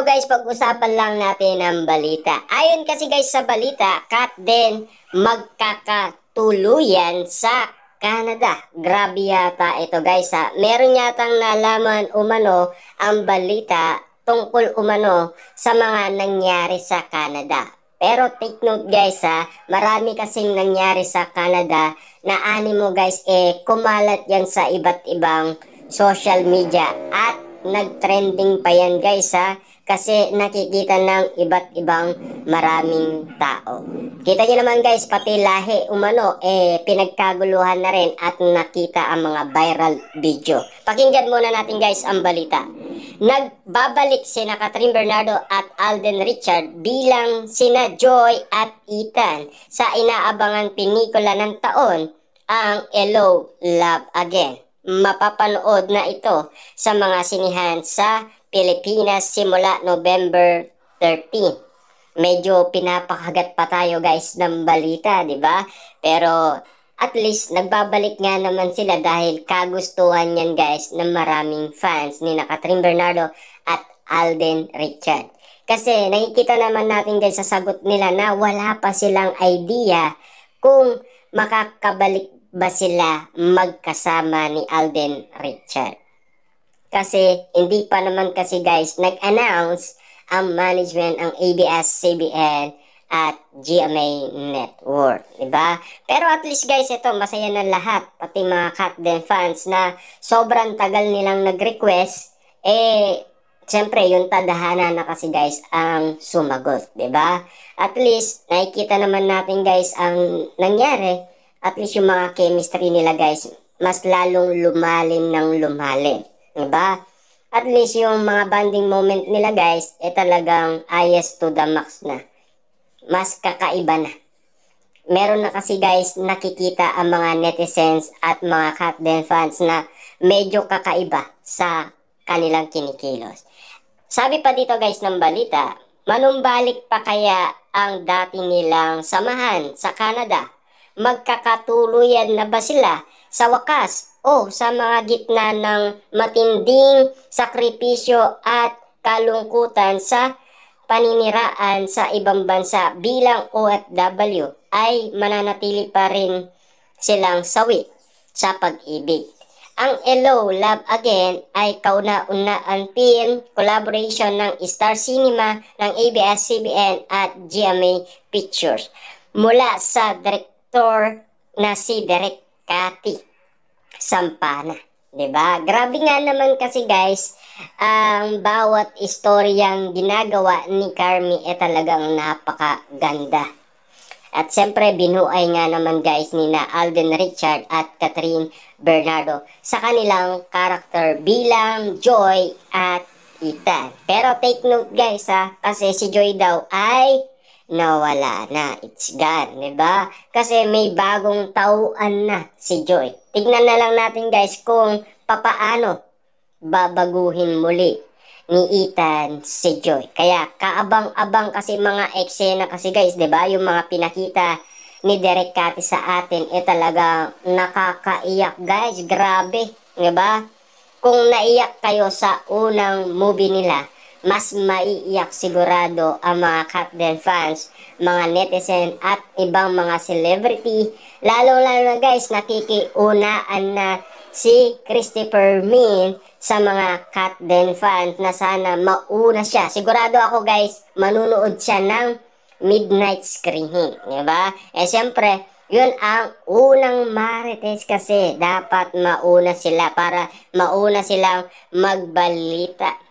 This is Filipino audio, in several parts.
guys, pag-usapan lang natin ang balita. Ayon kasi guys sa balita, Kat din magkakatuluyan sa Canada. Grabe yata ito guys ha. Meron yatang nalaman umano ang balita tungkol umano sa mga nangyari sa Canada. Pero take note guys ha, marami kasing nangyari sa Canada na animo guys kumalat yan sa iba't ibang social media at nag-trending pa yan guys ha, kasi nakikita ng iba't ibang maraming tao. Kita nyo naman guys, pati lahi umano pinagkaguluhan na rin at nakita ang mga viral video. Pakinggan muna natin guys ang balita. Nagbabalik sina Catherine Bernardo at Alden Richard bilang sina Joy at Ethan sa inaabangan pelikula ng taon, ang Hello, Love Again. Mapapanood na ito sa mga sinihan sa Pilipinas simula November 13. Medyo pinapakagat pa tayo guys ng balita, di ba? Pero at least nagbabalik nga naman sila dahil kagustuhan yan guys ng maraming fans ni Catherine Bernardo at Alden Richard. Kasi nakikita naman natin guys sa sagot nila na wala pa silang idea kung makakabalik ba sila magkasama ni Alden Richard. Kasi hindi pa naman kasi guys nag-announce ang management, ang ABS-CBN at GMA Network, diba? Pero at least guys ito masaya na lahat, pati mga Kat din fans na sobrang tagal nilang nag-request, siyempre yung tadhana na kasi guys ang sumagot, diba? At least nakikita naman natin guys ang nangyari. At least yung mga chemistry nila guys, mas lalong lumalim ng lumalim. Diba? At least yung mga bonding moment nila guys, talagang ayes to the max na. Mas kakaiba na. Meron na kasi guys nakikita ang mga netizens at mga Kat din fans na medyo kakaiba sa kanilang kinikilos. Sabi pa dito guys ng balita, manumbalik pa kaya ang dati nilang samahan sa Canada? Magkakatuluyan na ba sila sa wakas o sa mga gitna ng matinding sakripisyo at kalungkutan sa paniniraan sa ibang bansa bilang OFW ay mananatili pa rin silang sawi sa pag-ibig? Ang Hello, Love Again ay kauna-unaan film collaboration ng Star Cinema ng ABS-CBN at GMA Pictures mula sa director na si Direk Cathy Sampana, 'di ba? Grabe nga naman kasi guys, ang bawat istoryang ginagawa ni Carmi talagang napakaganda. At siyempre binuhay nga naman guys ni na Alden Richard at Catherine Bernardo sa kanilang karakter bilang Joy at Ethan. Pero take note guys ha, kasi si Joy daw ay nawala na, it's gone, diba? Kasi may bagong tauan na si Joy. Tignan na lang natin guys kung papaano babaguhin muli ni Ethan si Joy. Kaya kaabang-abang kasi mga eksena kasi guys, diba? Yung mga pinakita ni Direk Cathy sa atin talaga nakakaiyak guys, grabe, diba? Kung naiyak kayo sa unang movie nila, mas maiiyak sigurado ang mga Kat din fans, mga netizen at ibang mga celebrity. Lalo-lalo na guys, nakikiunaan na si Christopher Min sa mga Kat din fans na sana mauna siya. Sigurado ako guys, manunood siya ng midnight screening, diba? Siyempre, yun ang unang marites kasi dapat mauna sila para mauna silang magbalita.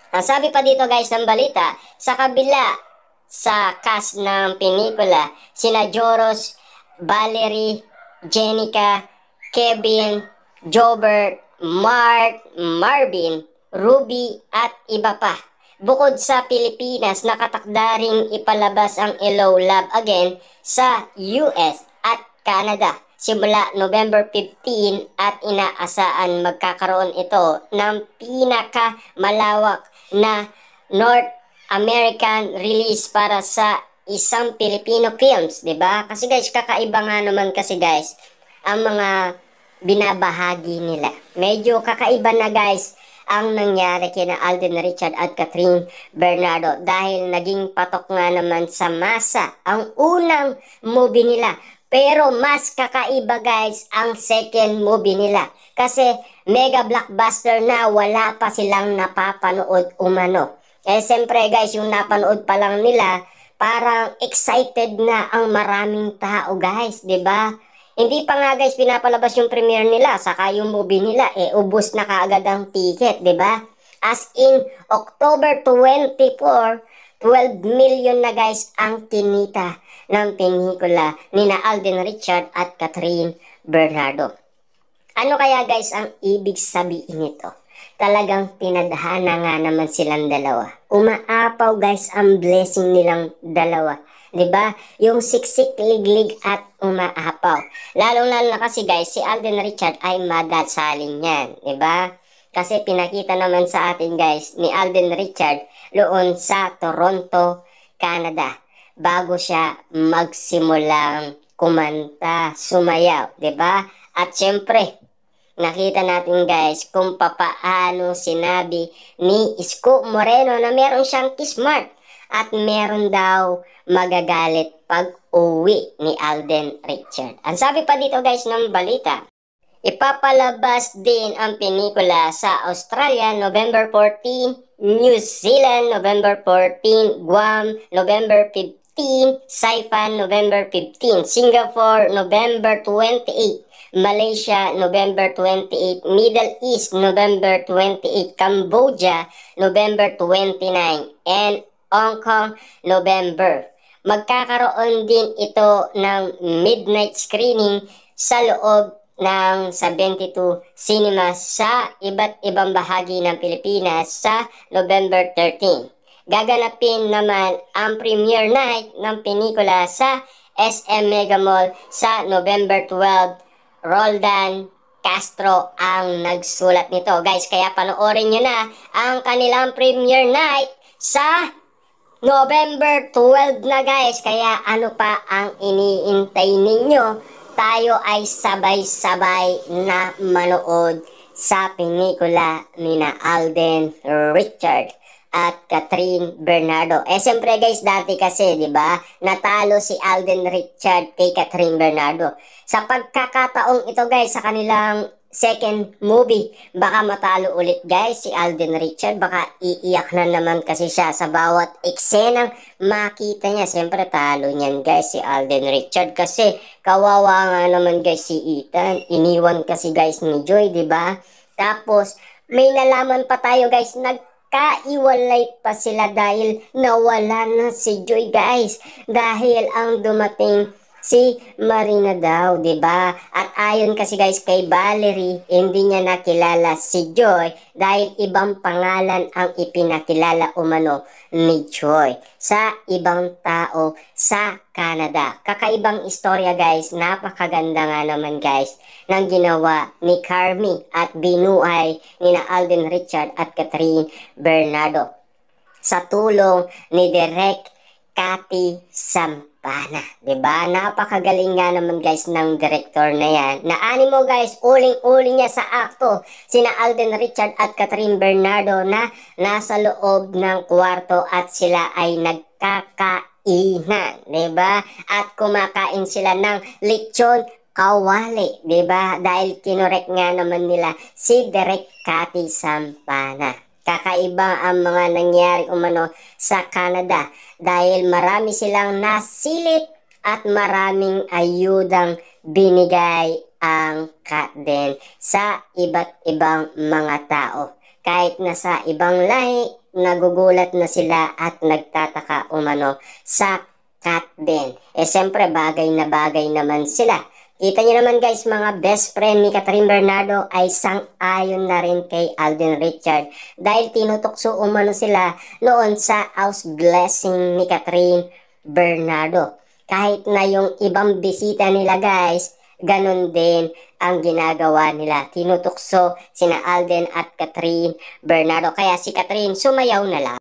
Ang sabi pa dito guys ng balita, sa kabila sa cast ng pelikula, sina Joros, Valerie, Jenica, Kevin, Jobert, Mark, Marvin, Ruby at iba pa. Bukod sa Pilipinas, nakatakda ring ipalabas ang Hello, Love Again sa US at Canada simula November 15 at inaasaan magkakaroon ito ng pinakamalawak na North American release para sa isang Filipino films, 'di ba? Kasi guys, kakaiba nga naman kasi guys ang mga binabahagi nila. Medyo kakaiba na guys ang nangyari kina Alden Richard at Catherine Bernardo dahil naging patok nga naman sa masa ang unang movie nila. Pero mas kakaiba guys ang second movie nila kasi mega blockbuster na wala pa silang napapanood umano. Eh siyempre guys, yung napanood pa lang nila, parang excited na ang maraming tao guys, 'di ba? Hindi pa nga guys pinapalabas yung premiere nila, saka yung movie nila, ubos na kaagad ang ticket, 'di ba? As in October 24, 12 million na guys ang kinita ng pelikula ni na Alden Richard at Catherine Bernardo. Ano kaya guys ang ibig sabihin nito? Talagang tinadhana nga naman silang dalawa. Umaapaw guys ang blessing nilang dalawa. 'Di ba? Yung siksik, liglig at umaapaw. Lalong-lalo na kasi guys, si Alden Richard ay madasalin yan. 'Di ba? Kasi pinakita naman sa atin guys ni Alden Richard doon sa Toronto, Canada. Bago siya magsimulang kumanta, sumayaw. 'Di ba? At syempre, nakita natin guys kung papaano sinabi ni Isko Moreno na meron siyang kiss mark at meron daw magagalit pag uwi ni Alden Richard. Ang sabi pa dito guys ng balita, ipapalabas din ang pelikula sa Australia November 14, New Zealand November 14, Guam November 15, Saipan November 15, Singapore November 28, Malaysia, November 28, Middle East, November 28, Cambodia, November 29, and Hong Kong, November. Magkakaroon din ito ng midnight screening sa loob ng 72 cinemas sa iba't ibang bahagi ng Pilipinas sa November 13. Gaganapin naman ang premiere night ng pelikula sa SM Mega Mall sa November 12. Roldan Castro ang nagsulat nito guys, kaya panoorin nyo na ang kanilang premiere night sa November 12 na guys. Kaya ano pa ang iniintay ninyo? Tayo ay sabay-sabay na manood sa pelikula ni na Alden Richard at Catherine Bernardo. Siyempre guys, dati kasi, 'di ba, natalo si Alden Richard kay Catherine Bernardo. Sa pagkakataong ito guys, sa kanilang second movie, baka matalo ulit guys si Alden Richard. Baka iiyak na naman kasi siya sa bawat eksenang makita niya. Siyempre talo niyan guys si Alden Richard kasi kawawa nga naman guys si Ethan. Iniwan kasi guys ni Joy, 'di ba? Tapos may nalaman pa tayo guys, nagkaiwalay pa sila dahil nawala na si Joy guys. Dahil ang dumating si Marina daw, 'di ba? At ayon kasi guys kay Valerie, hindi niya nakilala si Joy dahil ibang pangalan ang ipinakilala umano ni Joy sa ibang tao sa Canada. Kakaibang istorya guys, napakaganda nga naman guys ng ginawa ni Carmi at binuhay ni na Alden Richard at Catherine Bernardo sa tulong ni Direk Cathy Sampana, 'di ba? Napakagaling nga naman guys ng director na 'yan. Naani mo guys, uling-uli niya sa akto sina Alden Richard at Catherine Bernardo na nasa loob ng kwarto at sila ay nagkakainan, 'di ba? At kumakain sila ng lechon kawali, 'di ba? Dahil kinorek nga naman nila si Direk Cathy Sampana. Kakaiba ang mga nangyari umano sa Canada dahil marami silang nasilip at maraming ayudang binigay ang Katden sa iba't ibang mga tao. Kahit nasa ibang lahi, nagugulat na sila at nagtataka umano sa Katden. Siyempre bagay na bagay naman sila. Kita niyo naman guys, mga best friend ni Catherine Bernardo ay sang-ayon na rin kay Alden Richard dahil tinutokso umano sila noon sa house blessing ni Catherine Bernardo. Kahit na yung ibang bisita nila guys, ganun din ang ginagawa nila. Tinutokso sina Alden at Catherine Bernardo. Kaya si Catherine sumayaw na lang.